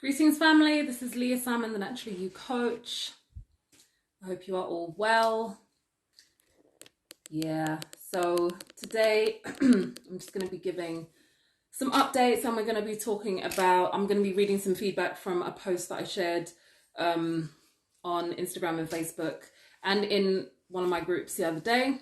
Greetings family, this is Leah Salmon, the Naturally You coach. I hope you are all well. Yeah, so today I'm just going to be giving some updates, and we're going to be talking about, I'm going to be reading some feedback from a post that I shared on Instagram and Facebook and in one of my groups the other day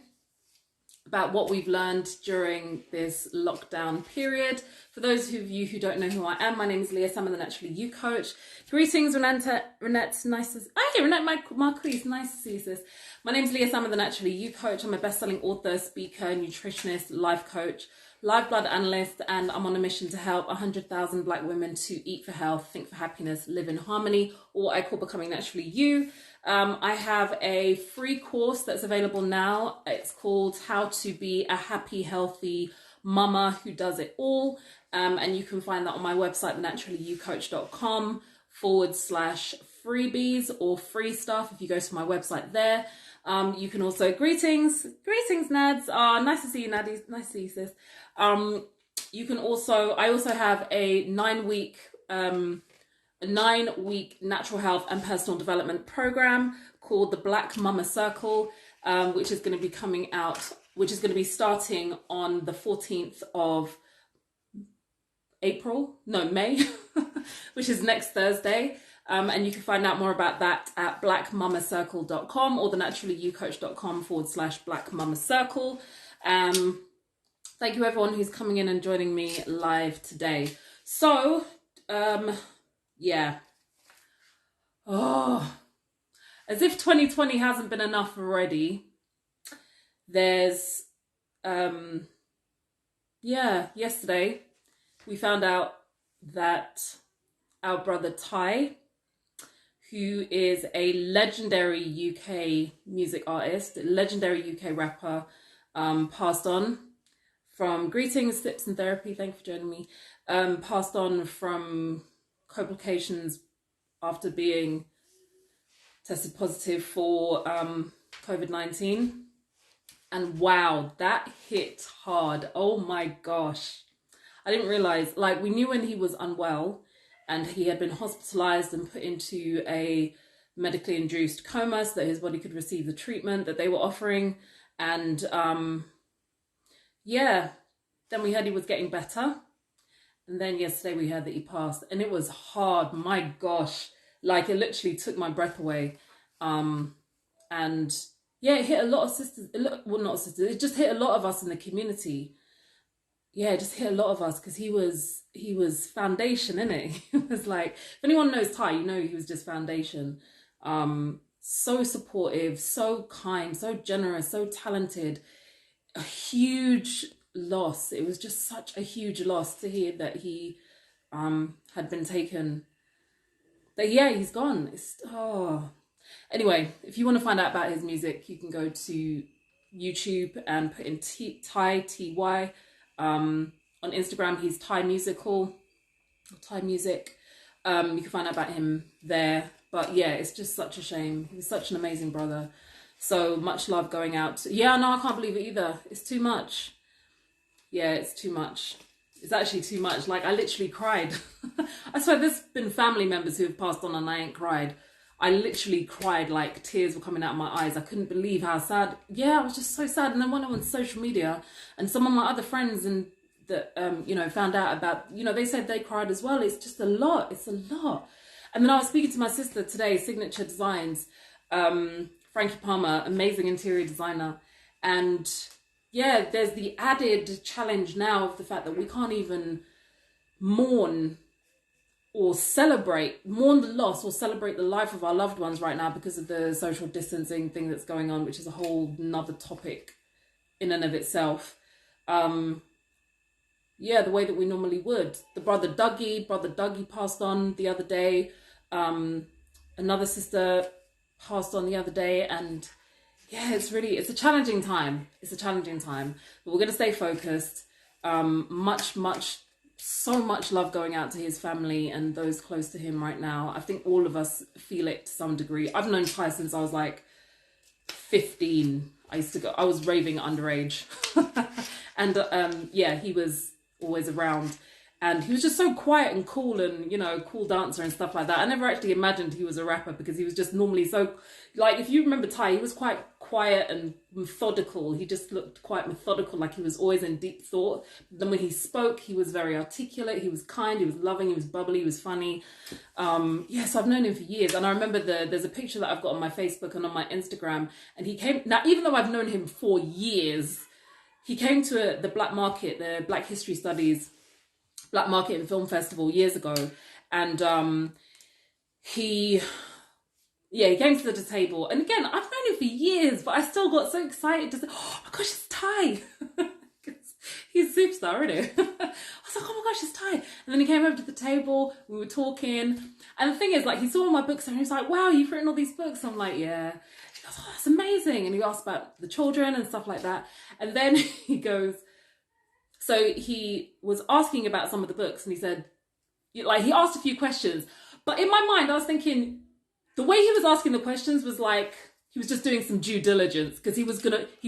about what we've learned during this lockdown period. For those of you who don't know who I am, my name is Leah Salmon, the Naturally You coach. Greetings, Renette, nice to... Hey, Renette Marquise, nice to see you, sis. My name is Leah Salmon, the Naturally You coach. I'm a best-selling author, speaker, nutritionist, life coach, live blood analyst, and I'm on a mission to help 100,000 Black women to eat for health, think for happiness, live in harmony, or what I call becoming naturally you. I have a free course that's available now. It's called How to Be a Happy, Healthy Mama Who Does It All. And you can find that on my website, thenaturallyyoucoach.com/freebies or free stuff if you go to my website there. You can also, greetings Nads. Nice to see you, Nadie. Nice to see you, sis. You can also, I also have a 9-week natural health and personal development program called the Black Mama Circle, which is going to be coming out, which is going to be starting on the 14th of May, which is next Thursday. And you can find out more about that at blackmamacircle.com or thenaturallyyoucoach.com/blackmamacircle. Thank you everyone who's coming in and joining me live today. So, yeah. Oh, as if 2020 hasn't been enough already. There's, yesterday we found out that our brother Ty, who is a legendary UK music artist, legendary UK rapper, passed on from, greetings, Sips and Therapy, thank you for joining me, passed on from complications after being tested positive for COVID-19. And wow, that hit hard. Oh my gosh. I didn't realize, like, we knew when he was unwell and he had been hospitalized and put into a medically induced coma so that his body could receive the treatment that they were offering. And then we heard he was getting better. And then yesterday we heard that he passed, and it was hard. My gosh, like it literally took my breath away. And yeah, it hit a lot of sisters. Well, not sisters. It just hit a lot of us in the community. Yeah, it just hit a lot of us because he was foundation, innit? He was like, if anyone knows Ty, you know he was just foundation. So supportive, so kind, so generous, so talented. A huge loss. It was just such a huge loss to hear that he had been taken. That yeah, he's gone. Anyway, if you want to find out about his music, you can go to YouTube and put in Ty, T-Y. On Instagram, he's Ty Musical, or Ty Music. You can find out about him there. But yeah, it's just such a shame. He's such an amazing brother. So much love going out. Yeah, no, I can't believe it either. It's too much. Yeah, it's too much. It's actually too much. Like, I literally cried. I swear there's been family members who have passed on and I ain't cried. I literally cried, like tears were coming out of my eyes. I couldn't believe how sad. Yeah, I was just so sad. And then when I went on social media and some of my other friends and that, found out about, they said they cried as well. It's just a lot. It's a lot. And then I was speaking to my sister today, Signature Designs, Frankie Palmer, amazing interior designer. And yeah, there's the added challenge now of the fact that we can't even mourn the loss or celebrate the life of our loved ones right now because of the social distancing thing that's going on, which is a whole nother topic in and of itself. The way that we normally would. The brother Dougie passed on the other day. Another sister passed on the other day, and yeah, it's a challenging time. It's a challenging time, but we're going to stay focused. So much love going out to his family and those close to him right now. I think all of us feel it to some degree. I've known Ty since I was like 15. I was raving underage. And he was always around. And he was just so quiet and cool and, you know, cool dancer and stuff like that. I never actually imagined he was a rapper because he was just normally so, like, if you remember Ty, he was quite quiet and methodical. He just looked quite methodical, like he was always in deep thought. Then when he spoke, he was very articulate. He was kind, he was loving, he was bubbly, he was funny. Yeah, so I've known him for years. And I remember there's a picture that I've got on my Facebook and on my Instagram. And he came, now, even though I've known him for years, he came to the Black Market, the Black History Studies Black Market and Film Festival years ago, and he came to the table, and again, I've known him for years, but I still got so excited to say, oh my gosh, it's Ty. He's a superstar, isn't it? I was like, oh my gosh, it's Ty. And then he came over to the table, we were talking, and the thing is, like, he saw all my books and he was like, wow, you've written all these books. I'm like, yeah. He goes, oh, that's amazing. And he asked about the children and stuff like that. And then he goes, so he was asking about some of the books, and he said, like, he asked a few questions, but in my mind, I was thinking, the way he was asking the questions was like, he was just doing some due diligence, because he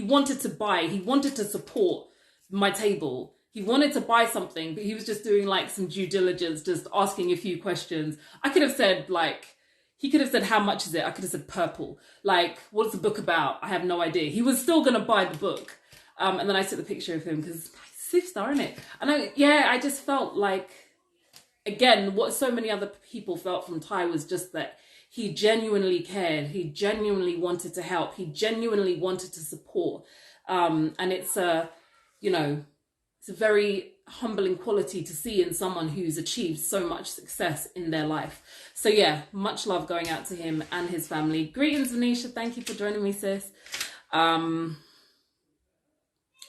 wanted to support my table. He wanted to buy something, but he was just doing like some due diligence, just asking a few questions. I could have said, like, he could have said, how much is it? I could have said purple. Like, what's the book about? I have no idea. He was still going to buy the book. And then I took the picture of him because superstar, isn't it? And I just felt like, again, what so many other people felt from Ty was just that he genuinely cared. He genuinely wanted to help. He genuinely wanted to support. And it's a very humbling quality to see in someone who's achieved so much success in their life. So yeah, much love going out to him and his family. Greetings, Venetia. Thank you for joining me, sis.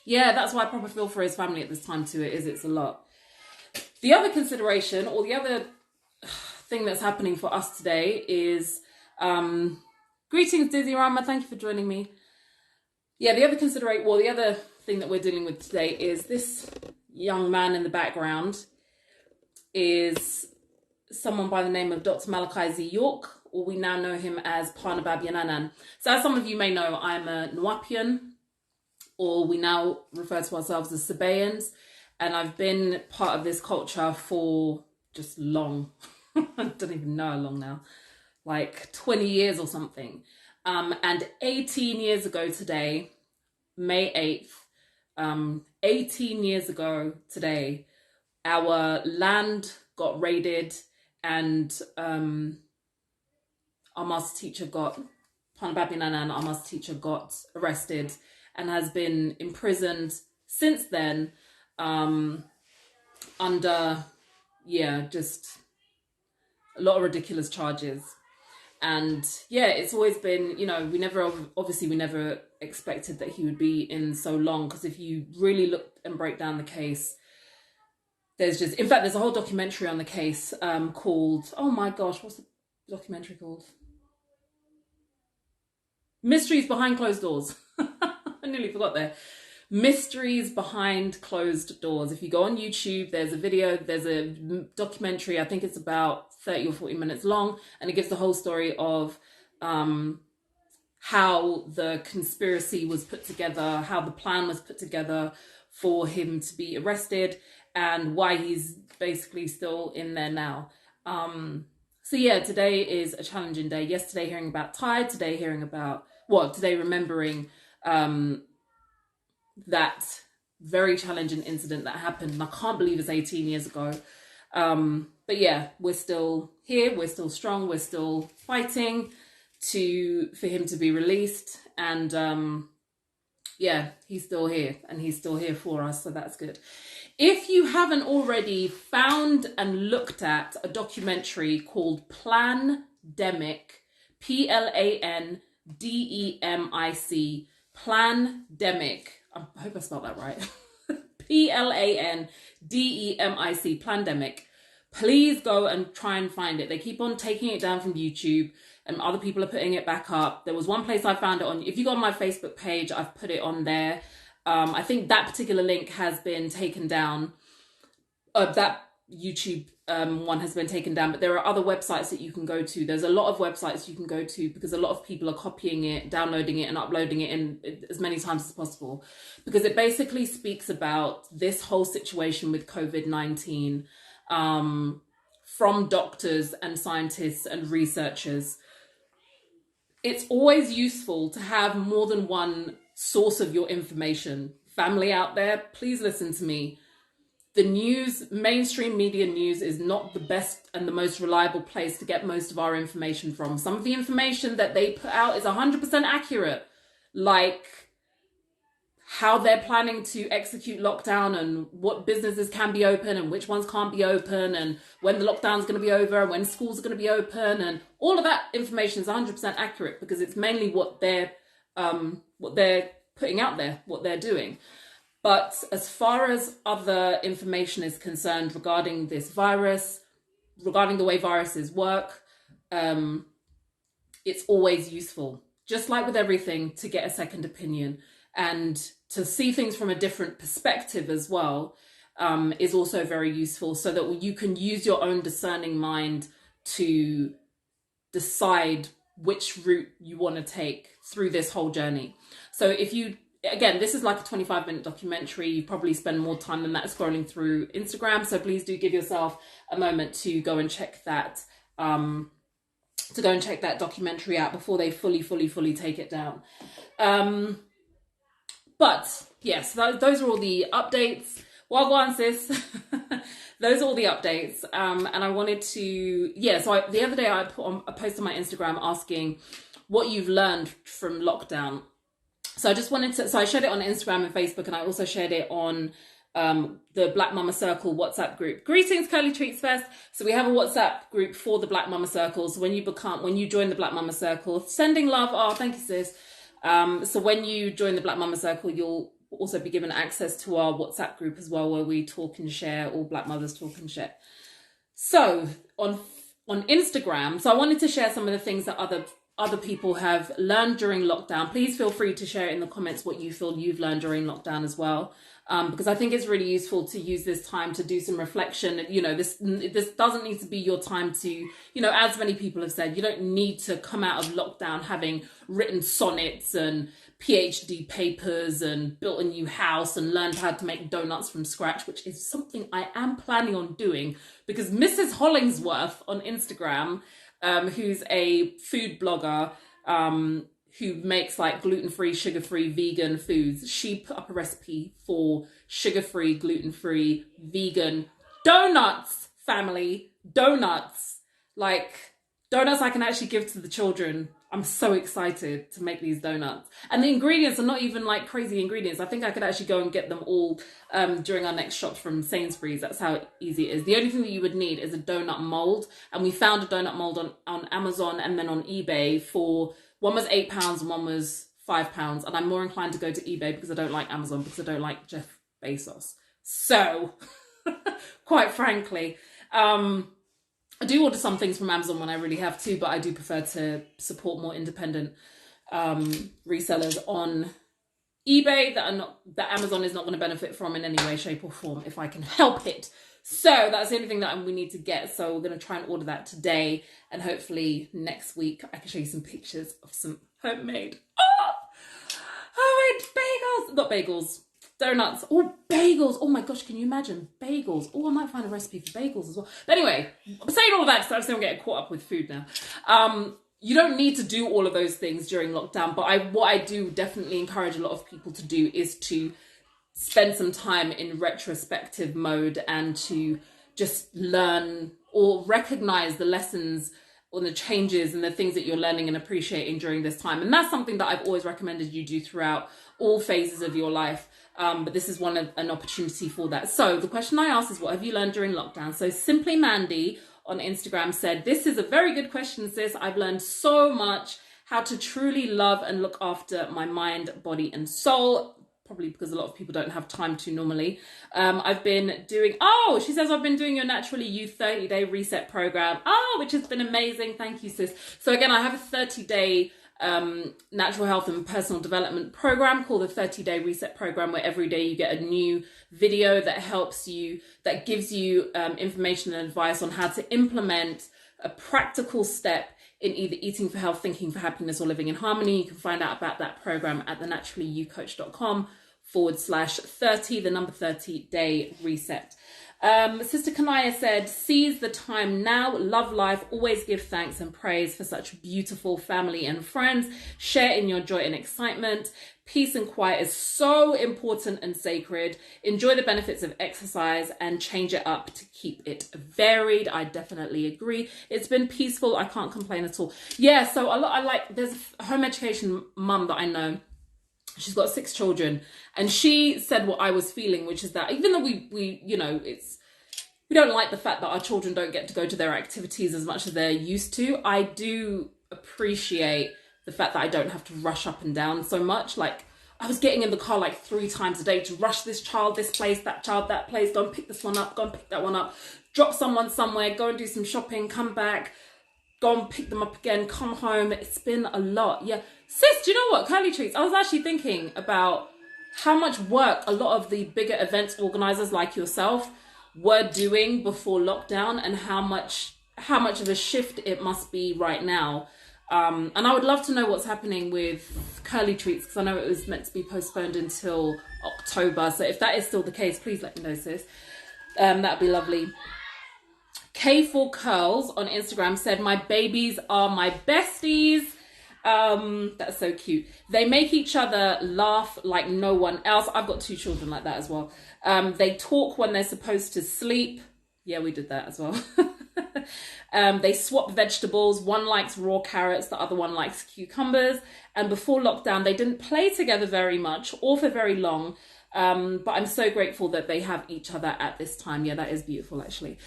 Yeah, that's why I probably feel for his family at this time too. It's a lot. The other consideration, or the other thing that's happening for us today is, greetings, Dizzy Rama, thank you for joining me. Yeah, the other thing that we're dealing with today is this young man in the background is someone by the name of Dr. Malachi Z. York, or we now know him as Parnabab Yananan. So as some of you may know, I'm a Nwapian, or we now refer to ourselves as Sabaeans, and I've been part of this culture for just long. I don't even know how long now, like 20 years or something. And 18 years ago today, May 8th, 18 years ago today, our land got raided, and our master teacher Parnabab Yananan, our master teacher, got arrested and has been imprisoned since then, under, just a lot of ridiculous charges. And yeah, it's always been, we never expected that he would be in so long, because if you really look and break down the case, there's a whole documentary on the case called, oh my gosh, what's the documentary called? Mysteries Behind Closed Doors. I nearly forgot there. Mysteries Behind Closed Doors. If you go on YouTube, there's a documentary, I think it's about 30 or 40 minutes long, and it gives the whole story of how the conspiracy was put together, how the plan was put together for him to be arrested, and why he's basically still in there now. So yeah, today is a challenging day. Yesterday hearing about Ty, today remembering that very challenging incident that happened. And I can't believe it's 18 years ago. But yeah, we're still here, we're still strong, we're still fighting for him to be released. And he's still here, and he's still here for us, so that's good. If you haven't already found and looked at a documentary called Plandemic, Plandemic, Plandemic, I hope I spelled that right, Plandemic, Plandemic, please go and try and find it. They keep on taking it down from YouTube, and other people are putting it back up. There was one place I found it on. If you go on my Facebook page, I've put it on there. I think that particular link has been taken down. That YouTube one has been taken down, but there are other websites that you can go to. There's a lot of websites you can go to because a lot of people are copying it, downloading it and uploading it in as many times as possible, because it basically speaks about this whole situation with COVID-19 from doctors and scientists and researchers. It's always useful to have more than one source of your information. Family out there, please listen to me. The news, mainstream media news, is not the best and the most reliable place to get most of our information from. Some of the information that they put out is 100% accurate, like how they're planning to execute lockdown and what businesses can be open and which ones can't be open and when the lockdown is going to be over and when schools are going to be open, and all of that information is 100% accurate because it's mainly what they're putting out there, what they're doing. But as far as other information is concerned regarding this virus, regarding the way viruses work, it's always useful, just like with everything, to get a second opinion and to see things from a different perspective as well, is also very useful, so that you can use your own discerning mind to decide which route you want to take through this whole journey. So if you, again, this is like a 25-minute documentary. You probably spend more time than that scrolling through Instagram. So please do give yourself a moment to go and check that, documentary out before they fully take it down. But yes, those are all the updates. Well, go on, sis. Those are all the updates. And I wanted to, the other day I put on a post on my Instagram asking what you've learned from lockdown. So I just wanted to, so I shared it on Instagram and Facebook, and I also shared it on the Black Mama Circle WhatsApp group. Greetings, Curly Treats Fest. So we have a WhatsApp group for the Black Mama Circle. So when you join the Black Mama Circle, sending love. Oh, thank you, sis. So when you join the Black Mama Circle, you'll also be given access to our WhatsApp group as well, where we talk and share, all Black mothers talk and share. So on Instagram, so I wanted to share some of the things that other people have learned during lockdown. Please feel free to share in the comments what you feel you've learned during lockdown as well. Because I think it's really useful to use this time to do some reflection. You know, this doesn't need to be your time to, you know, as many people have said, you don't need to come out of lockdown having written sonnets and PhD papers and built a new house and learned how to make donuts from scratch, which is something I am planning on doing, because Mrs. Hollingsworth on Instagram, who's a food blogger, who makes like gluten-free, sugar-free, vegan foods. She put up a recipe for sugar-free, gluten-free, vegan donuts, family. Donuts. Like, donuts I can actually give to the children. I'm so excited to make these donuts. And the ingredients are not even like crazy ingredients. I think I could actually go and get them all during our next shop from Sainsbury's. That's how easy it is. The only thing that you would need is a donut mold. And we found a donut mold on Amazon and then on eBay for... one was £8 and one was £5. And I'm more inclined to go to eBay because I don't like Amazon, because I don't like Jeff Bezos. So, quite frankly, I do order some things from Amazon when I really have to, but I do prefer to support more independent resellers on eBay that Amazon is not going to benefit from in any way, shape or form if I can help it. So that's the only thing that we need to get. So we're going to try and order that today. And hopefully next week I can show you some pictures of some homemade bagels. Not bagels. Donuts. Oh, bagels. Oh my gosh, can you imagine? Bagels. Oh, I might find a recipe for bagels as well. But anyway, I'm saying all of that because I'm getting caught up with food now. You don't need to do all of those things during lockdown. But what I do definitely encourage a lot of people to do is to spend some time in retrospective mode and to just learn or recognize the lessons or the changes and the things that you're learning and appreciating during this time. And that's something that I've always recommended you do throughout all phases of your life. But this is an opportunity for that. So the question I asked is, what have you learned during lockdown? So Simply Mandy on Instagram said, this is a very good question, sis. I've learned so much, how to truly love and look after my mind, body and soul. Probably because a lot of people don't have time to normally. I've been doing, she says, I've been doing your Naturally You 30-day reset program. Which has been amazing. Thank you, sis. So again, I have a 30-day natural health and personal development program called the 30-day reset program, where every day you get a new video that helps you, that gives you information and advice on how to implement a practical step in either eating for health, thinking for happiness, or living in harmony. You can find out about that program at thenaturallyyoucoach.com/30, the number 30-day reset. Sister Kanaya said, seize the time now, love life, always give thanks and praise for such beautiful family and friends. Share in your joy and excitement. Peace and quiet is so important and sacred. Enjoy the benefits of exercise and change it up to keep it varied. I definitely agree. It's been peaceful. I can't complain at all. Yeah, so there's a home education mum that I know. She's got 6 children, and she said what I was feeling, which is that even though we we don't like the fact that our children don't get to go to their activities as much as they're used to, I do appreciate the fact that I don't have to rush up and down so much. Like, I was getting in the car like 3 times a day to rush this child, this place, that child, that place, go and pick this one up, go and pick that one up, drop someone somewhere, go and do some shopping, come back, go and pick them up again, come home. It's been a lot. Yeah. Sis, do you know what? Curly Treats, I was actually thinking about how much work a lot of the bigger events organizers like yourself were doing before lockdown, and how much of a shift it must be right now. And I would love to know what's happening with Curly Treats, because I know it was meant to be postponed until October. So if that is still the case, please let me know, sis. That'd be lovely. K4 Curls on Instagram said, my babies are my besties. That's so cute. They make each other laugh like no one else. I've got 2 children like that as well. They talk when they're supposed to sleep. Yeah, we did that as well. They swap vegetables. One likes raw carrots, the other one likes cucumbers. And before lockdown, they didn't play together very much or for very long. But I'm so grateful that they have each other at this time. Yeah, that is beautiful, actually.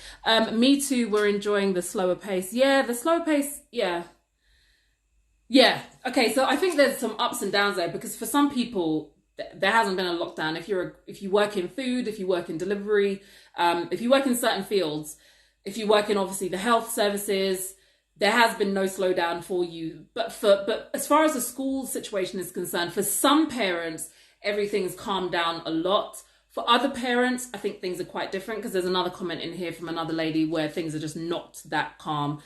Me too, we're enjoying the slower pace. Yeah, the slower pace, yeah. Yeah, okay, so I think there's some ups and downs there, because for some people, there hasn't been a lockdown. If you work in food, if you work in delivery, if you work in certain fields, if you work in obviously the health services, there has been no slowdown for you. But as far as the school situation is concerned, for some parents, everything's calmed down a lot. For other parents, I think things are quite different, because there's another comment in here from another lady where things are just not that calm.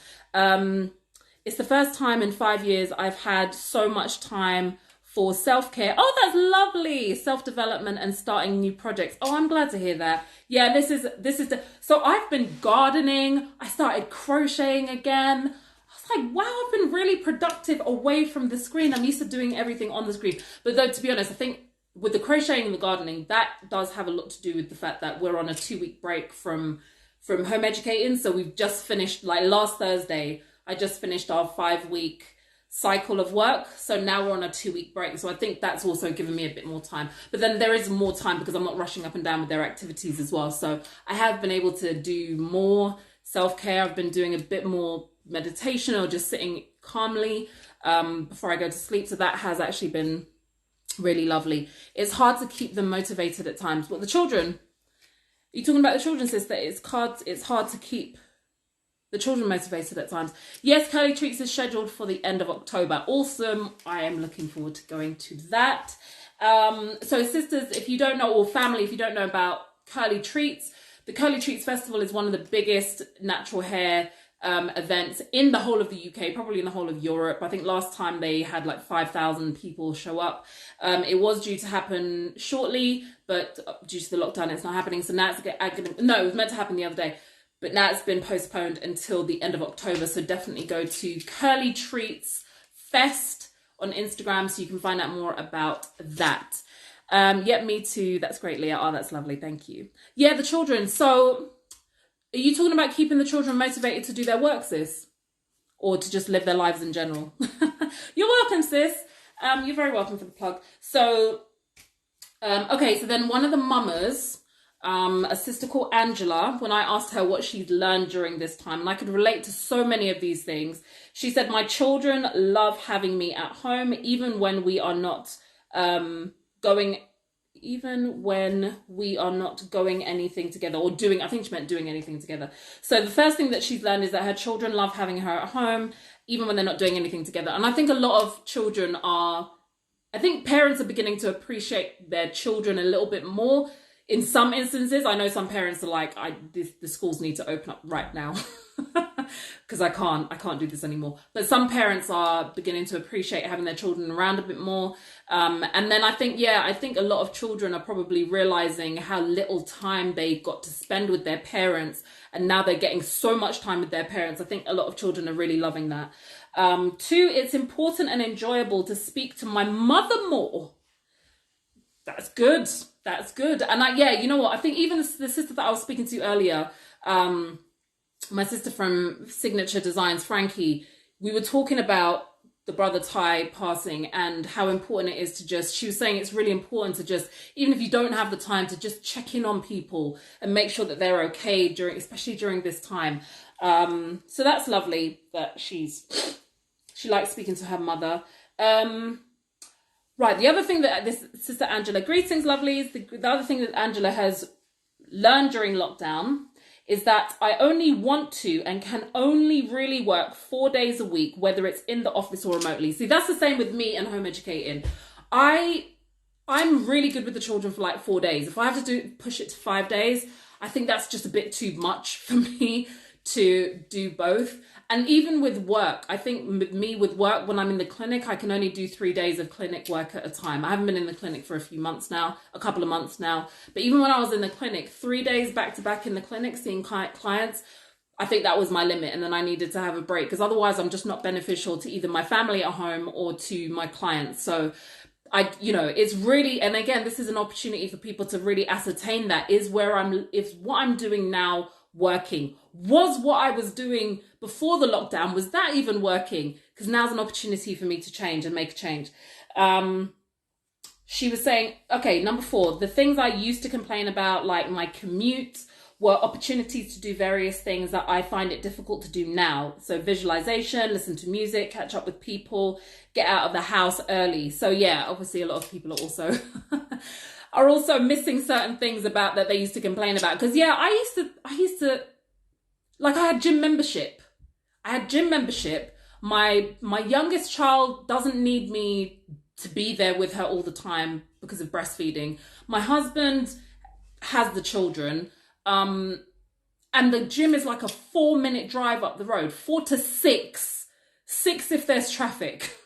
It's the first time in 5 years I've had so much time for self-care. Oh, that's lovely. Self-development and starting new projects. Oh, I'm glad to hear that. Yeah, so I've been gardening. I started crocheting again. I was like, wow, I've been really productive away from the screen. I'm used to doing everything on the screen. But though, to be honest, I think with the crocheting and the gardening, that does have a lot to do with the fact that we're on a 2-week break from home educating. So we've just finished, like last Thursday, I just finished our 5-week cycle of work. So now we're on a 2-week break. So I think that's also given me a bit more time. But then there is more time because I'm not rushing up and down with their activities as well. So I have been able to do more self-care. I've been doing a bit more meditation or just sitting calmly before I go to sleep. So that has actually been really lovely. It's hard to keep them motivated at times. But the children, are you talking about the children, sister? It's hard to keep the children motivated at times. Yes, Curly Treats is scheduled for the end of October. Awesome. I am looking forward to going to that. So sisters, if you don't know, or family, if you don't know about Curly Treats, the Curly Treats Festival is one of the biggest natural hair events in the whole of the UK, probably in the whole of Europe. I think last time they had like 5,000 people show up. It was due to happen shortly, but due to the lockdown, it's not happening. So now it was meant to happen the other day. But now it's been postponed until the end of October. So definitely go to Curly Treats Fest on Instagram so you can find out more about that. Yeah, me too. That's great, Leah. Oh, that's lovely. Thank you. Yeah, the children. So are you talking about keeping the children motivated to do their work, sis? Or to just live their lives in general? You're welcome, sis. You're very welcome for the plug. So, okay, so then one of the mamas, a sister called Angela, when I asked her what she'd learned during this time, and I could relate to so many of these things, she said, my children love having me at home, even when we are not going anything together, or doing, I think she meant doing anything together. So the first thing that she's learned is that her children love having her at home. even when they're not doing anything together. And I think a lot of I think parents are beginning to appreciate their children a little bit more. In some instances, I know some parents are like, the schools need to open up right now because I can't do this anymore. But some parents are beginning to appreciate having their children around a bit more. And then I think a lot of children are probably realizing how little time they got to spend with their parents. And now they're getting so much time with their parents. I think a lot of children are really loving that. 2, it's important and enjoyable to speak to my mother more. That's good. That's good. And you know what? I think even the sister that I was speaking to earlier, my sister from Signature Designs, Frankie, we were talking about the brother Ty passing and how important it is to she was saying it's really important to just, even if you don't have the time, to just check in on people and make sure that they're okay especially during this time. So that's lovely that she likes speaking to her mother. Right, the other thing that this sister Angela, greetings lovelies, the other thing that Angela has learned during lockdown is that I only want to and can only really work 4 days a week, whether it's in the office or remotely. See, that's the same with me and home educating. I'm really good with the children for like 4 days. If I have to push it to 5 days, I think that's just a bit too much for me to do both. And even with work, I think with work, when I'm in the clinic, I can only do 3 days of clinic work at a time. I haven't been in the clinic for a couple of months now. But even when I was in the clinic, 3 days back to back in the clinic, seeing clients, I think that was my limit. And then I needed to have a break because otherwise I'm just not beneficial to either my family at home or to my clients. So it's really, and again, this is an opportunity for people to really ascertain that is what I'm doing now working? Was what I was doing before the lockdown, was that even working? Because now's an opportunity for me to change and make a change. She was saying, okay, number 4, the things I used to complain about, like my commute, were opportunities to do various things that I find it difficult to do now. So visualization, listen to music, catch up with people, get out of the house early. So yeah, obviously a lot of people are also missing certain things about that they used to complain about. Because yeah, I used to, like I had gym membership. My youngest child doesn't need me to be there with her all the time because of breastfeeding. My husband has the children. And the gym is like a 4-minute drive up the road, 4 to 6 if there's traffic.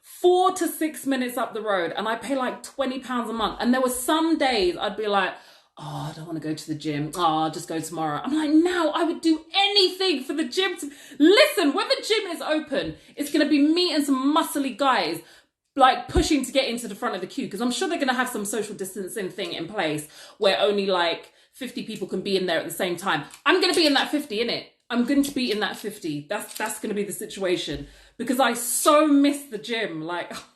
4 to 6 minutes up the road, and I pay like £20 a month. And there were some days I'd be like, oh, I don't want to go to the gym. Oh, I'll just go tomorrow. I'm like, now I would do anything for the gym listen, when the gym is open, it's going to be me and some muscly guys like pushing to get into the front of the queue, because I'm sure they're going to have some social distancing thing in place where only like 50 people can be in there at the same time. I'm going to be in that 50, innit? I'm going to be in that 50. That's going to be the situation, because I so miss the gym. Like, oh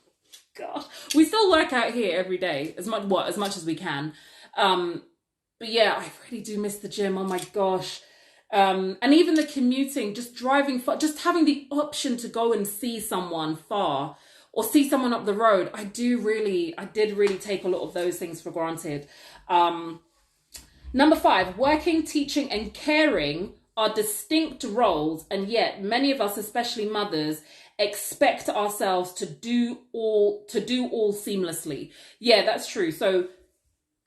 God, we still work out here every day as much as we can. But yeah, I really do miss the gym. Oh my gosh. And even the commuting, just driving far, just having the option to go and see someone far or see someone up the road. I did really take a lot of those things for granted. Number 5, working, teaching and caring are distinct roles, and yet many of us, especially mothers, expect ourselves to do all seamlessly. Yeah, that's true. So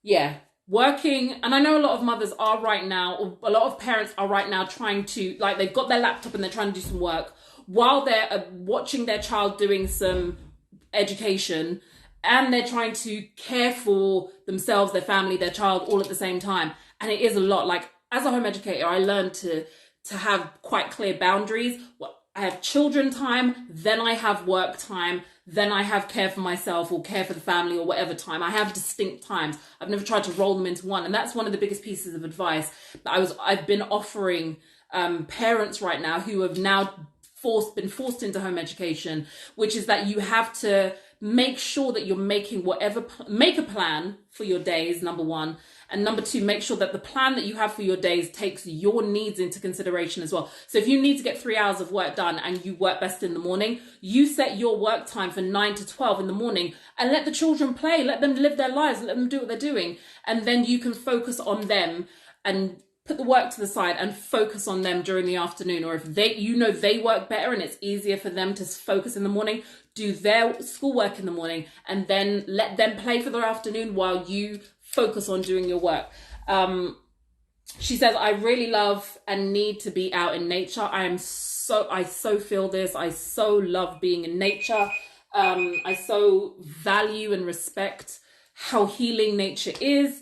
yeah, working, and I know a lot of mothers are right now, or a lot of parents are right now trying to, like, they've got their laptop and they're trying to do some work while they're watching their child doing some education, and they're trying to care for themselves, their family, their child, all at the same time. And it is a lot. Like, as a home educator, I learned to have quite clear boundaries. I have children time, then I have work time, then I have care for myself or care for the family or whatever time. I have distinct times. I've never tried to roll them into one. And that's one of the biggest pieces of advice that I've been offering parents right now who have now been forced into home education, which is that you have to make sure that you're make a plan for your days, number 1. And number 2, make sure that the plan that you have for your days takes your needs into consideration as well. So if you need to get 3 hours of work done and you work best in the morning, you set your work time for 9 to 12 in the morning and let the children play, let them live their lives, let them do what they're doing. And then you can focus on them and put the work to the side and focus on them during the afternoon. Or if they work better and it's easier for them to focus in the morning, do their schoolwork in the morning and then let them play for the afternoon while you focus on doing your work. She says, I really love and need to be out in nature. I so feel this. I so love being in nature. I so value and respect how healing nature is.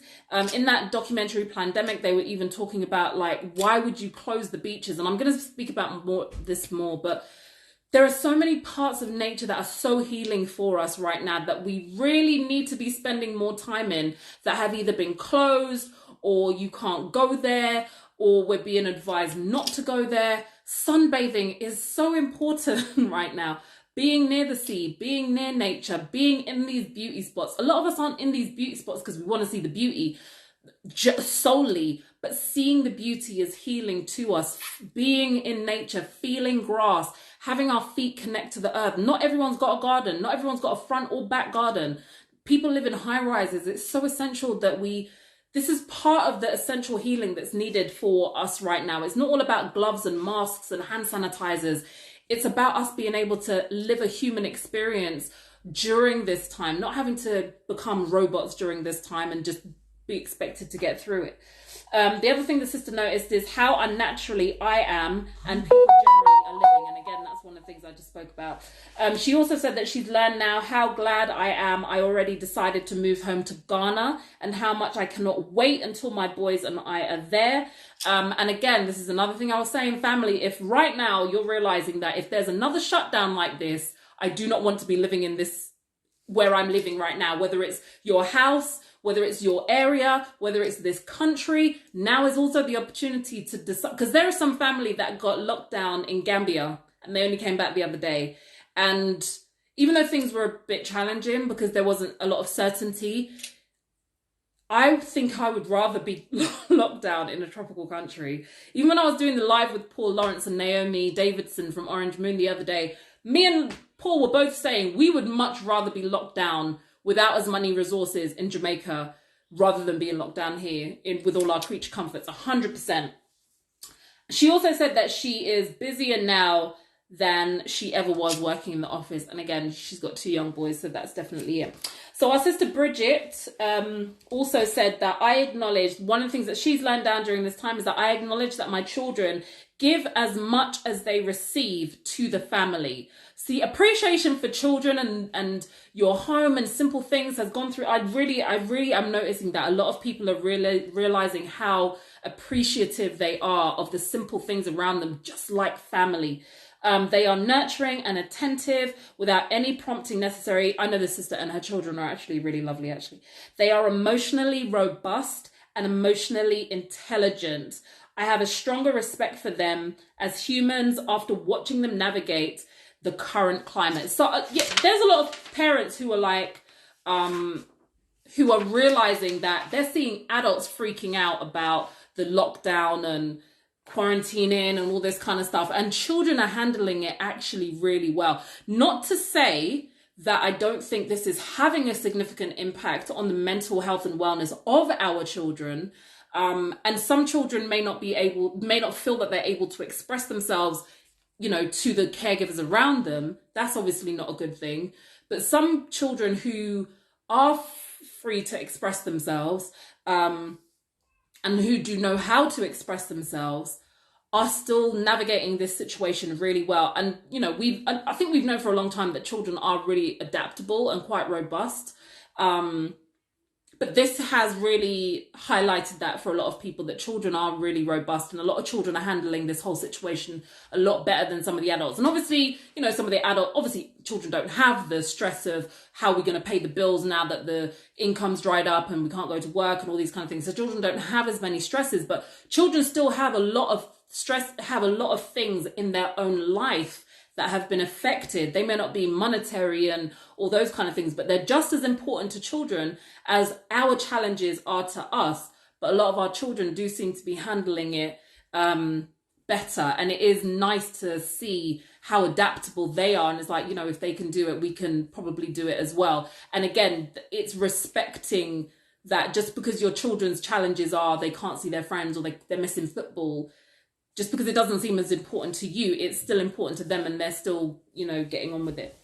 In that documentary Plandemic, they were even talking about, like, why would you close the beaches? And I'm going to speak about this more, but there are so many parts of nature that are so healing for us right now that we really need to be spending more time in, that have either been closed or you can't go there, or we're being advised not to go there. Sunbathing is so important right now. Being near the sea, being near nature, being in these beauty spots. A lot of us aren't in these beauty spots because we want to see the beauty just solely, but seeing the beauty is healing to us. Being in nature, feeling grass, having our feet connect to the earth. Not everyone's got a garden. Not everyone's got a front or back garden. People live in high rises. It's so essential that this is part of the essential healing that's needed for us right now. It's not all about gloves and masks and hand sanitizers. It's about us being able to live a human experience during this time, not having to become robots during this time and just be expected to get through it. The other thing the sister noticed is how unnaturally I am and people generally are living. And again, that's one of the things I just spoke about. She also said that she's learned now how glad I am I already decided to move home to Ghana, and how much I cannot wait until my boys and I are there. And again, this is another thing I was saying, family, if right now you're realizing that if there's another shutdown like this, I do not want to be living in this, where I'm living right now, whether it's your house, whether it's your area, whether it's this country. Now is also the opportunity to decide, because there are some family that got locked down in Gambia and they only came back the other day. And even though things were a bit challenging because there wasn't a lot of certainty, I think I would rather be locked down in a tropical country. Even when I was doing the live with Paul Lawrence and Naomi Davidson from Orange Moon the other day, me and Paul were both saying we would much rather be locked down without as many resources in Jamaica rather than being locked down here with all our creature comforts, 100%. She also said that she is busier now than she ever was working in the office. And again, she's got 2 young boys, so that's definitely it. So our sister Bridget also said that I acknowledge, one of the things that she's learned down during this time is that I acknowledge that my children give as much as they receive to the family. See, appreciation for children and your home and simple things has gone through. I really am noticing that a lot of people are really realizing how appreciative they are of the simple things around them, just like family. They are nurturing and attentive without any prompting necessary. I know the sister and her children are actually really lovely, actually. They are emotionally robust and emotionally intelligent. I have a stronger respect for them as humans after watching them navigate the current climate. So yeah, there's a lot of parents who are like, who are realizing that they're seeing adults freaking out about the lockdown and quarantining and all this kind of stuff, and children are handling it actually really well. Not to say that I don't think this is having a significant impact on the mental health and wellness of our children. And some children may not feel that they're able to express themselves, you know, to the caregivers around them. That's obviously not a good thing. But some children who are free to express themselves, and who do know how to express themselves, are still navigating this situation really well. And, you know, I think we've known for a long time that children are really adaptable and quite robust. But this has really highlighted that for a lot of people, that children are really robust, and a lot of children are handling this whole situation a lot better than some of the adults. And obviously, you know, some of the obviously children don't have the stress of how we're going to pay the bills now that the income's dried up and we can't go to work and all these kind of things. So children don't have as many stresses, but children still have a lot of stress, have a lot of things in their own life that have been affected. They may not be monetary and all those kind of things, but they're just as important to children as our challenges are to us. But a lot of our children do seem to be handling it better. And it is nice to see how adaptable they are. And it's like, you know, if they can do it, we can probably do it as well. And again, it's respecting that just because your children's challenges are they can't see their friends or they're missing football, just because it doesn't seem as important to you, it's still important to them and they're still, you know, getting on with it.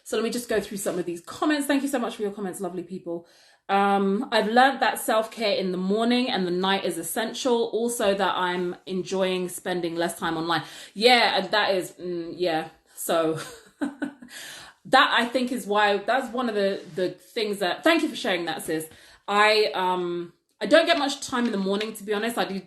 So let me just go through some of these comments. Thank you so much for your comments, lovely people. I've learned that self-care in the morning and the night is essential. Also that I'm enjoying spending less time online. Yeah, and that is, yeah. So that I think is why, that's one of the things that, thank you for sharing that, sis. I don't get much time in the morning, to be honest. I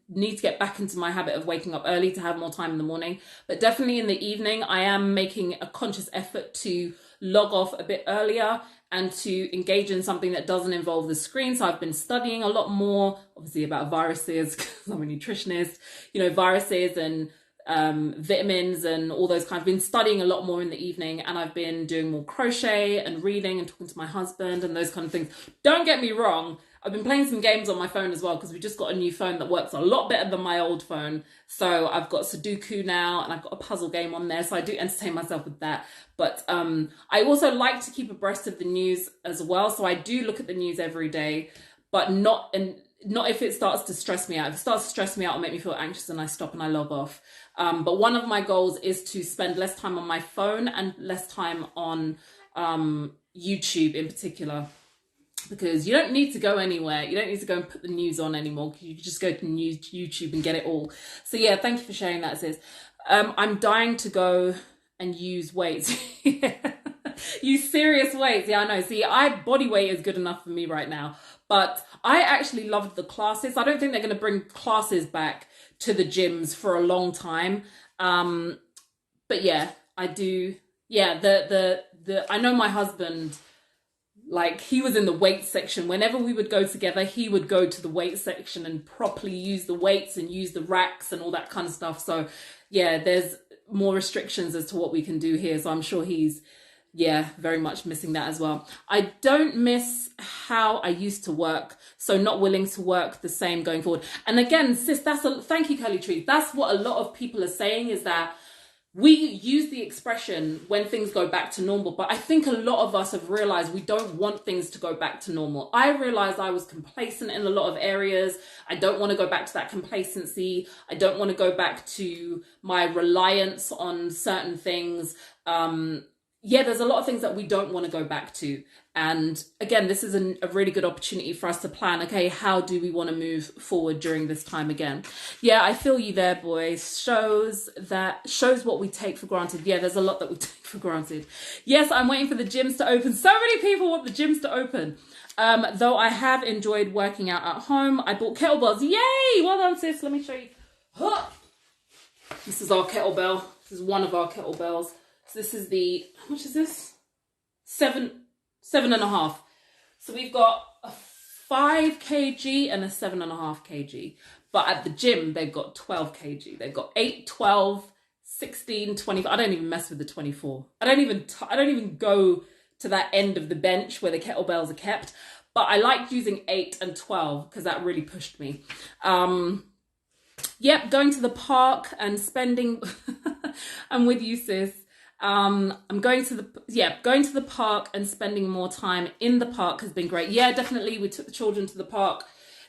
need to get back into my habit of waking up early to have more time in the morning. But definitely in the evening, I am making a conscious effort to log off a bit earlier and to engage in something that doesn't involve the screen. So I've been studying a lot more, obviously, about viruses, because I'm a nutritionist, you know, viruses and vitamins and all those kinds. I've been studying a lot more in the evening, and I've been doing more crochet and reading and talking to my husband and those kind of things. Don't get me wrong, I've been playing some games on my phone as well, because we just got a new phone that works a lot better than my old phone. So I've got Sudoku now, and I've got a puzzle game on there, so I do entertain myself with that. But I also like to keep abreast of the news as well, so I do look at the news every day, but not if it starts to stress me out. If it starts to stress me out or make me feel anxious, and I stop and I log off. But one of my goals is to spend less time on my phone and less time on YouTube in particular, because you don't need to go anywhere. You don't need to go and put the news on anymore. You can just go to YouTube and get it all. So yeah, thank you for sharing that, sis. I'm dying to go and use weights. Use serious weights. Yeah, I know. See, body weight is good enough for me right now. But I actually loved the classes. I don't think they're going to bring classes back to the gyms for a long time. But yeah, I do. Yeah, I know my husband, like, he was in the weight section. Whenever we would go together, he would go to the weight section and properly use the weights and use the racks and all that kind of stuff. So yeah, there's more restrictions as to what we can do here. So I'm sure he's, yeah, very much missing that as well. I don't miss how I used to work, so not willing to work the same going forward. And again, sis, thank you, Curly Tree. That's what a lot of people are saying, is that we use the expression when things go back to normal, but I think a lot of us have realized we don't want things to go back to normal. I realized I was complacent in a lot of areas. I don't want to go back to that complacency. I don't want to go back to my reliance on certain things. Yeah, there's a lot of things that we don't want to go back to. And again, this is a really good opportunity for us to plan, okay, how do we want to move forward during this time again? Yeah, I feel you there, boys. Shows what we take for granted. Yeah, there's a lot that we take for granted. Yes, I'm waiting for the gyms to open. So many people want the gyms to open. Though I have enjoyed working out at home. I bought kettlebells. Yay! Well done, sis. Let me show you. Huh. This is our kettlebell. This is one of our kettlebells. So this is the, how much is this? 7.5. So we've got a 5 kg and a 7.5 kg. But at the gym, they've got 12 kg. They've got 8, 12, 16, 24. I don't even mess with the 24. I don't even go to that end of the bench where the kettlebells are kept. But I liked using 8 and 12 because that really pushed me. Yep, going to the park and spending, I'm with you, sis. I'm going to the park and spending more time in the park has been great. Yeah, definitely. We took the children to the park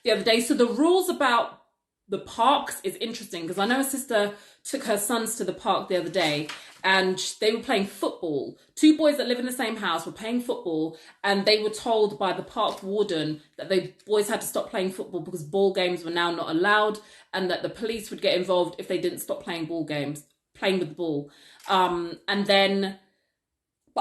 the other day. So the rules about the parks is interesting, because I know a sister took her sons to the park the other day and they were playing football. 2 boys that live in the same house were playing football, and they were told by the park warden that they boys had to stop playing football because ball games were now not allowed, and that the police would get involved if they didn't stop playing with the ball. But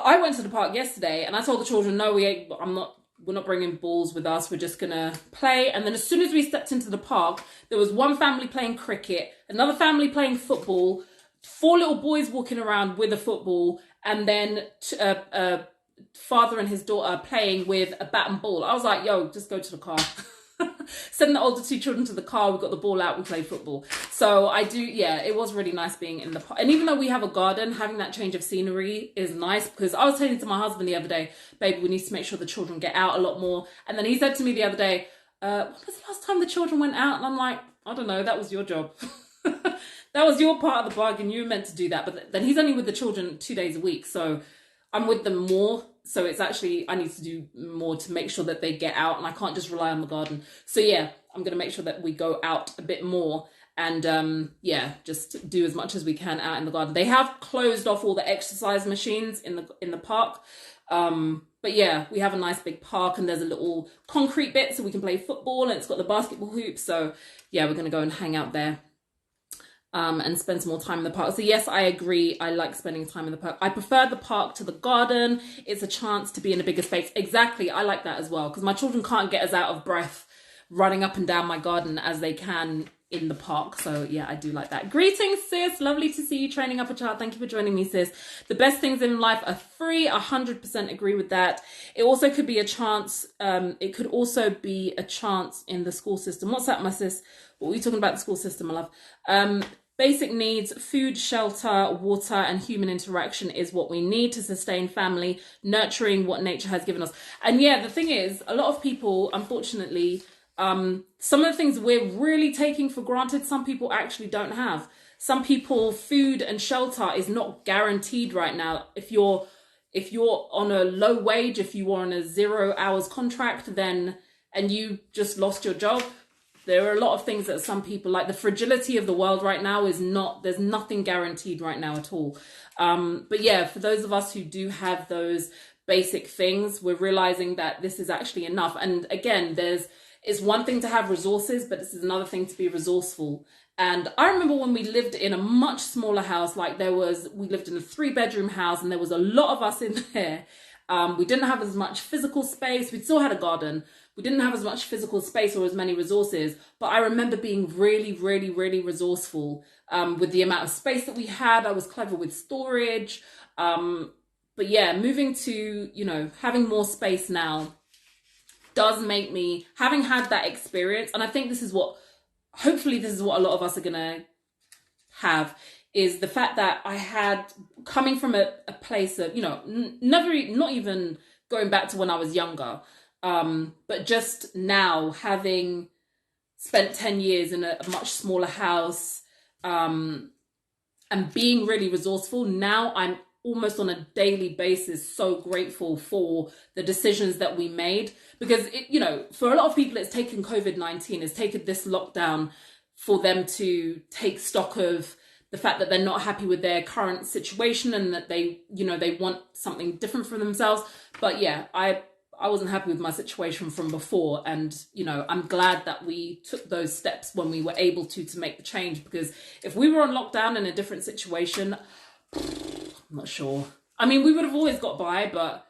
I went to the park yesterday and I told the children, no, we're not bringing balls with us. We're just gonna play. And then as soon as we stepped into the park, there was one family playing cricket, another family playing football, 4 little boys walking around with a football, and then a father and his daughter playing with a bat and ball. I was like, yo, just go to the car. Send the older 2 children to the car. We got the ball out. We played football. So it was really nice being in the park. And even though we have a garden, having that change of scenery is nice, because I was saying to my husband the other day, babe, we need to make sure the children get out a lot more. And then he said to me the other day, when was the last time the children went out? And I'm like, I don't know. That was your job. That was your part of the bargain. You were meant to do that. But then he's only with the children 2 days a week. So I'm with them more So it's actually, I need to do more to make sure that they get out, and I can't just rely on the garden. So yeah, I'm going to make sure that we go out a bit more, and yeah, just do as much as we can out in the garden. They have closed off all the exercise machines in the park. But yeah, we have a nice big park, and there's a little concrete bit so we can play football, and it's got the basketball hoop. So yeah, we're going to go and hang out there. And spend some more time in the park. So yes, I agree. I like spending time in the park. I prefer the park to the garden. It's a chance to be in a bigger space. Exactly. I like that as well, because my children can't get as out of breath running up and down my garden as they can in the park. So yeah, I do like that. Greetings, sis. Lovely to see you training up a child. Thank you for joining me, sis. The best things in life are free. 100% agree with that. It also could be a chance. It could also be a chance in the school system. What's that, my sis? What were you talking about, the school system, my love? Basic needs, food, shelter, water, and human interaction is what we need to sustain family, nurturing what nature has given us. And yeah, the thing is, a lot of people, unfortunately, some of the things we're really taking for granted, some people actually don't have. Some people, food and shelter is not guaranteed right now. If you're on a low wage, if you are on a 0 hours contract, then, and you just lost your job, there are a lot of things that some people, like the fragility of the world right now is not, there's nothing guaranteed right now at all. But yeah, for those of us who do have those basic things, we're realizing that this is actually enough. And again, it's one thing to have resources, but this is another thing to be resourceful. And I remember when we lived in a much smaller house, like we lived in a 3-bedroom house, and there was a lot of us in there. We didn't have as much physical space. We still had a garden. We didn't have as much physical space or as many resources, but I remember being really, really, really resourceful with the amount of space that we had. I was clever with storage. But yeah, moving to, having more space now does make me, having had that experience, and I think hopefully this is what a lot of us are going to have, is the fact that I had, coming from a place of, not even going back to when I was younger, but just now having spent 10 years in a much smaller house, and being really resourceful, now I'm almost on a daily basis so grateful for the decisions that we made, because for a lot of people it's taken COVID-19, it's taken this lockdown for them to take stock of the fact that they're not happy with their current situation, and that they want something different for themselves. But yeah, I wasn't happy with my situation from before, and I'm glad that we took those steps when we were able to make the change, because if we were on lockdown in a different situation, I'm not sure. I mean, we would have always got by, but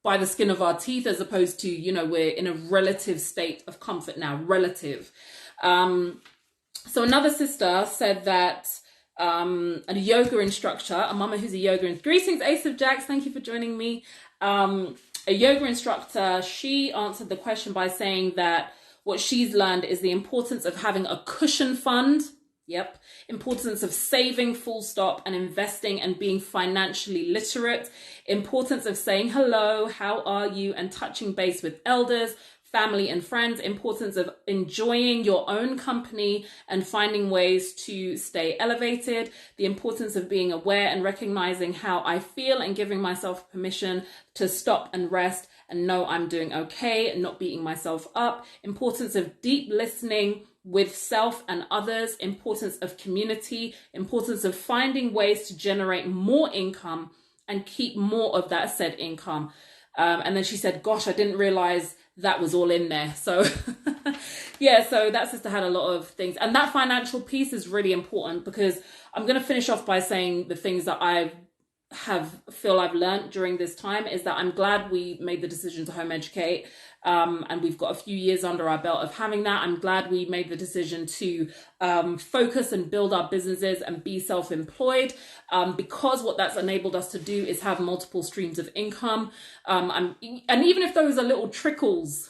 by the skin of our teeth, as opposed to, we're in a relative state of comfort now, relative. So another sister said that a yoga instructor, a mama who's a yoga instructor. Greetings, Ace of Jacks. Thank you for joining me. A yoga instructor, she answered the question by saying that what she's learned is the importance of having a cushion fund. Yep. Importance of saving, full stop, and investing and being financially literate. Importance of saying hello, how are you, and touching base with elders, family and friends. Importance of enjoying your own company and finding ways to stay elevated. The importance of being aware and recognizing how I feel and giving myself permission to stop and rest and know I'm doing okay and not beating myself up. Importance of deep listening with self and others. Importance of community. Importance of finding ways to generate more income and keep more of that said income. And then she said, gosh, I didn't realize that was all in there. So yeah, so that sister had a lot of things, and that financial piece is really important, because I'm going to finish off by saying the things that I feel I've learned during this time is that I'm glad we made the decision to home educate, and we've got a few years under our belt of having that. I'm glad we made the decision to focus and build our businesses and be self-employed, because what that's enabled us to do is have multiple streams of income, and even if those are little trickles,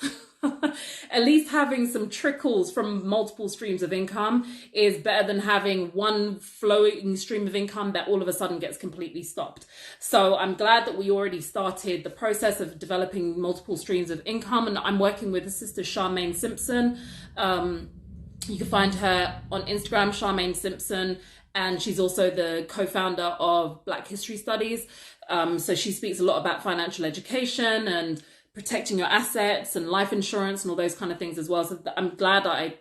at least having some trickles from multiple streams of income is better than having one flowing stream of income that all of a sudden gets completely stopped. So I'm glad that we already started the process of developing multiple streams of income, and I'm working with a sister, Charmaine Simpson. You can find her on Instagram, Charmaine Simpson, and she's also the co-founder of Black History Studies. So she speaks a lot about financial education and protecting your assets and life insurance and all those kind of things as well. So I'm glad I,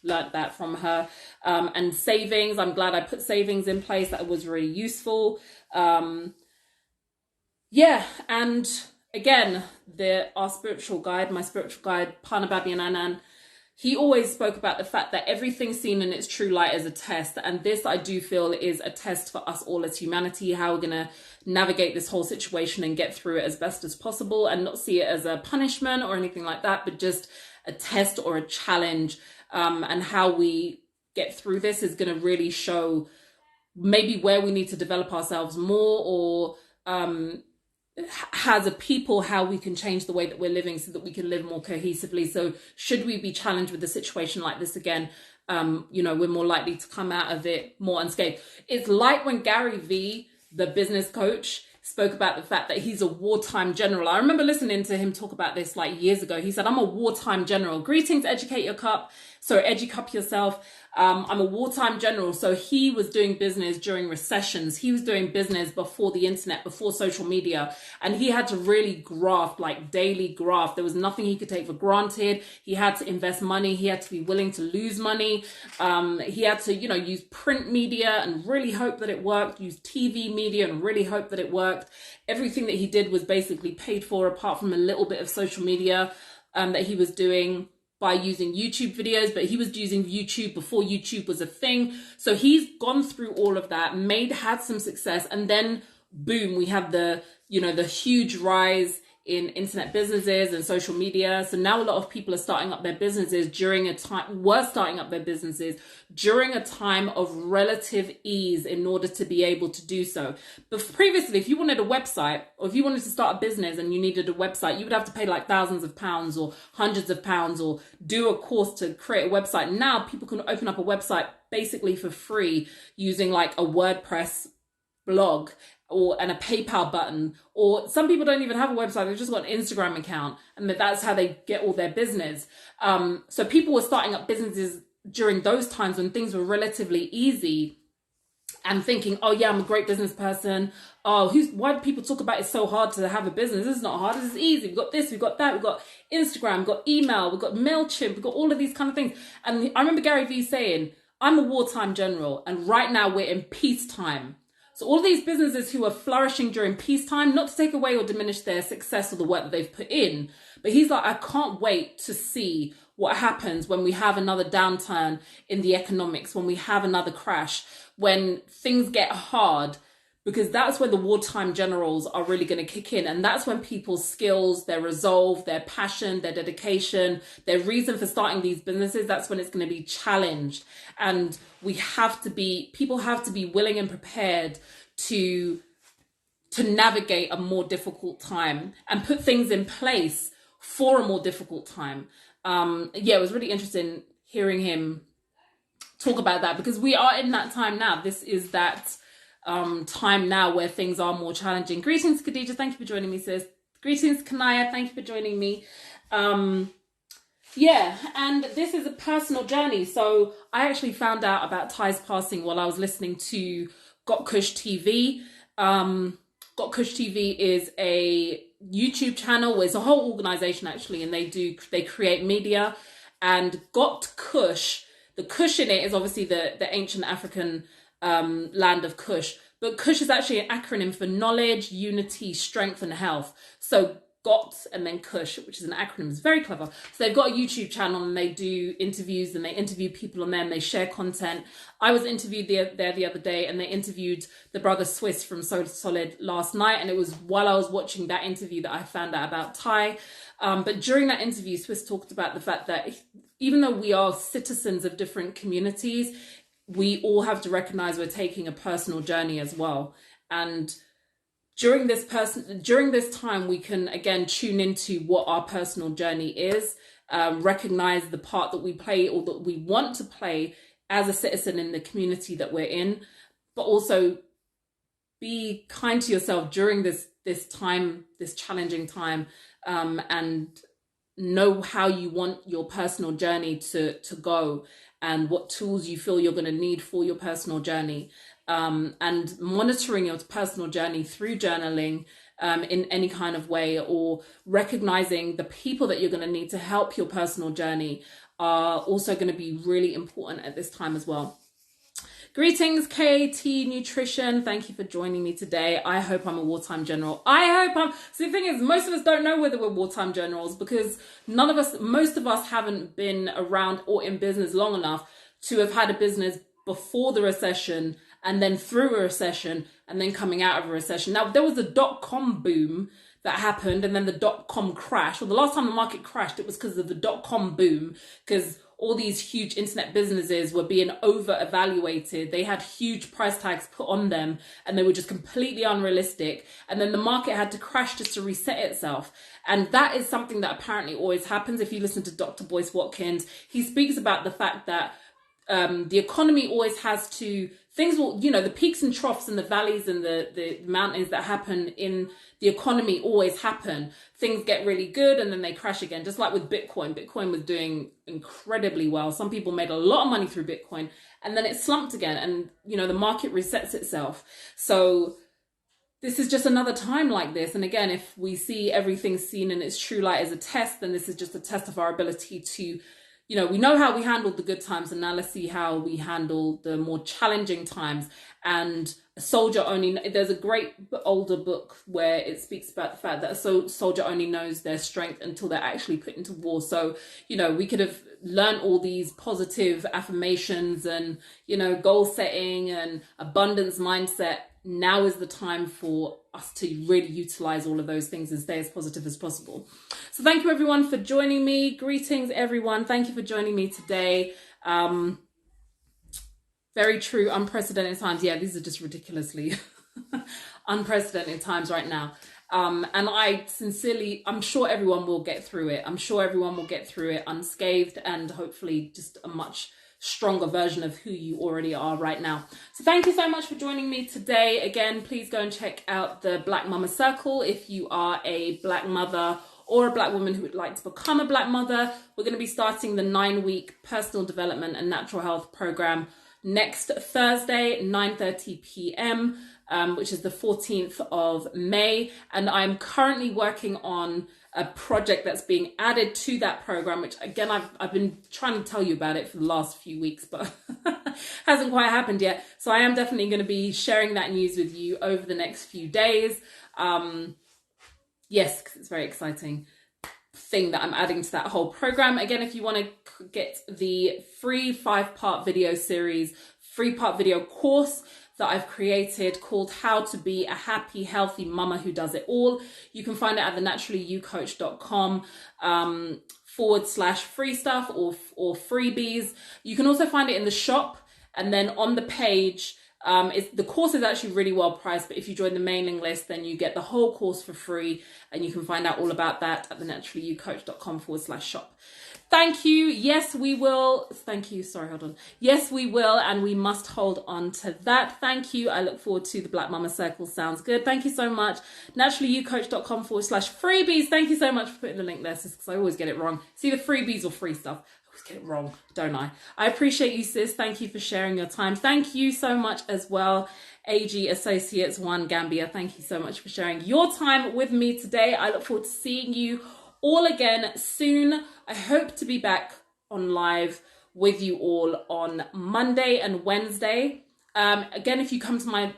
learned that from her. And savings, I'm glad I put savings in place. That was really useful. And again, my spiritual guide, Panababi and Anan, he always spoke about the fact that everything seen in its true light is a test. And this, I do feel, is a test for us all as humanity, how we're going to navigate this whole situation and get through it as best as possible and not see it as a punishment or anything like that, but just a test or a challenge. And how we get through this is going to really show maybe where we need to develop ourselves more, or as a people, how we can change the way that we're living so that we can live more cohesively. So should we be challenged with a situation like this again, we're more likely to come out of it more unscathed. It's like when Gary Vee, the business coach, spoke about the fact that he's a wartime general. I remember listening to him talk about this like years ago. He said, I'm a wartime general. Greetings, educate yourself. I'm a wartime general. So he was doing business during recessions. He was doing business before the internet, before social media. And he had to really graft, like daily graft. There was nothing he could take for granted. He had to invest money. He had to be willing to lose money. He had to, use print media and really hope that it worked. Use TV media and really hope that it worked. Everything that he did was basically paid for, apart from a little bit of social media that he was doing by using YouTube videos, but he was using YouTube before YouTube was a thing. So he's gone through all of that, had some success, and then boom, we have the huge rise in internet businesses and social media. So now a lot of people are starting up their businesses during a time of relative ease in order to be able to do so. But previously, if you wanted a website, or if you wanted to start a business and you needed a website, you would have to pay like thousands of pounds or hundreds of pounds or do a course to create a website. Now people can open up a website basically for free using like a WordPress blog and a PayPal button, or some people don't even have a website, they've just got an Instagram account, and that's how they get all their business. So people were starting up businesses during those times when things were relatively easy and thinking, oh yeah, I'm a great business person. Why do people talk about it's so hard to have a business? This is not hard, this is easy. We've got this, we've got that, we've got Instagram, we've got email, we've got MailChimp, we've got all of these kind of things. And I remember Gary Vee saying, I'm a wartime general, and right now we're in peacetime. So all of these businesses who are flourishing during peacetime, not to take away or diminish their success or the work that they've put in, but he's like, I can't wait to see what happens when we have another downturn in the economics, when we have another crash, when things get hard, because that's when the wartime generals are really going to kick in. And that's when people's skills, their resolve, their passion, their dedication, their reason for starting these businesses, that's when it's going to be challenged. And people have to be willing and prepared to navigate a more difficult time and put things in place for a more difficult time. It was really interesting hearing him talk about that, because we are in that time now. This is that time now where things are more challenging. Greetings, Khadija. Thank you for joining me, sis. Greetings, Kanaya. Thank you for joining me. And this is a personal journey. So I actually found out about Ty's passing while I was listening to Got Kush TV. Got Kush TV is a YouTube channel. It's a whole organization actually, and they create media. And Got Kush, the Kush in it is obviously the ancient African land of Kush, but Kush is actually an acronym for knowledge, unity, strength, and health. So Got and then Kush, which is an acronym, is very clever. So they've got a YouTube channel and they do interviews and they interview people on there and they share content. I was interviewed there the other day, and they interviewed the brother Swiss from So Solid last night, and it was while I was watching that interview that I found out about Ty. But during that interview, Swiss talked about the fact that even though we are citizens of different communities, we all have to recognize we're taking a personal journey as well. And during this time, we can again tune into what our personal journey is, recognize the part that we play or that we want to play as a citizen in the community that we're in, but also be kind to yourself during this time, this challenging time, and know how you want your personal journey to go. and what tools you feel you're going to need for your personal journey, and monitoring your personal journey through journaling in any kind of way, or recognizing the people that you're going to need to help your personal journey are also going to be really important at this time as well. Greetings, KT Nutrition. Thank you for joining me today. I hope I'm a wartime general. So the thing is, most of us don't know whether we're wartime generals, because most of us haven't been around or in business long enough to have had a business before the recession, and then through a recession, and then coming out of a recession. Now, there was a dot-com boom that happened, and then the dot-com crash. Well, the last time the market crashed, it was because of the dot-com boom, because all these huge internet businesses were being over-evaluated. They had huge price tags put on them, and they were just completely unrealistic. And then the market had to crash just to reset itself. And that is something that apparently always happens. If you listen to Dr. Boyce Watkins, he speaks about the fact that the economy always has to, things will, the peaks and troughs and the valleys and the mountains that happen in the economy always happen. Things get really good and then they crash again. Just like with Bitcoin. Bitcoin was doing incredibly well. Some people made a lot of money through Bitcoin, and then it slumped again, and the market resets itself. So this is just another time like this. And again, if we see everything seen in its true light as a test, then this is just a test of our ability to, we know how we handled the good times, and now let's see how we handle the more challenging times. And there's a great older book where it speaks about the fact that a soldier only knows their strength until they're actually put into war. So, we could have learned all these positive affirmations and, goal setting and abundance mindset. Now is the time for us to really utilize all of those things and stay as positive as possible. So thank you everyone for joining me. Greetings everyone. Thank you for joining me today. Very true. Unprecedented times. Yeah, these are just ridiculously unprecedented times right now. And I'm sure everyone will get through it. I'm sure everyone will get through it unscathed, and hopefully just a much stronger version of who you already are right now. So thank you so much for joining me today. Again, please go and check out the Black Mama Circle if you are a Black mother or a Black woman who would like to become a Black mother. We're going to be starting the 9-week personal development and natural health program next Thursday, 9:30 p.m., which is the 14th of May. And I'm currently working on a project that's being added to that program, which again, I've been trying to tell you about it for the last few weeks, but hasn't quite happened yet. So I am definitely going to be sharing that news with you over the next few days. Yes, because it's very exciting thing that I'm adding to that whole program. Again, if you want to get the free 5-part video series, 3-part video course that I've created called How to Be a Happy, Healthy Mama Who Does It All, you can find it at thenaturallyyoucoach.com /free stuff or freebies. You can also find it in the shop, and then on the page, the course is actually really well priced, but if you join the mailing list, then you get the whole course for free, and you can find out all about that at thenaturallyyoucoach.com /shop. Thank you. Yes, we will. Thank you. Sorry, hold on. Yes, we will. And we must hold on to that. Thank you. I look forward to the Black Mama Circle. Sounds good. Thank you so much. Naturallyyoucoach.com /freebies. Thank you so much for putting the link there, sis, because I always get it wrong. It's either freebies or free stuff. I always get it wrong, don't I? I appreciate you, sis. Thank you for sharing your time. Thank you so much as well. AG Associates 1 Gambia. Thank you so much for sharing your time with me today. I look forward to seeing you all again soon. I hope to be back on live with you all on Monday and Wednesday. Again, if you come to my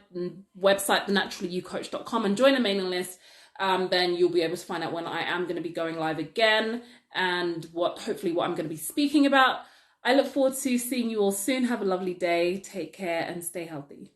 website, thenaturallyyoucoach.com, and join the mailing list, then you'll be able to find out when I am going to be going live again and hopefully what I'm going to be speaking about. I look forward to seeing you all soon. Have a lovely day. Take care and stay healthy.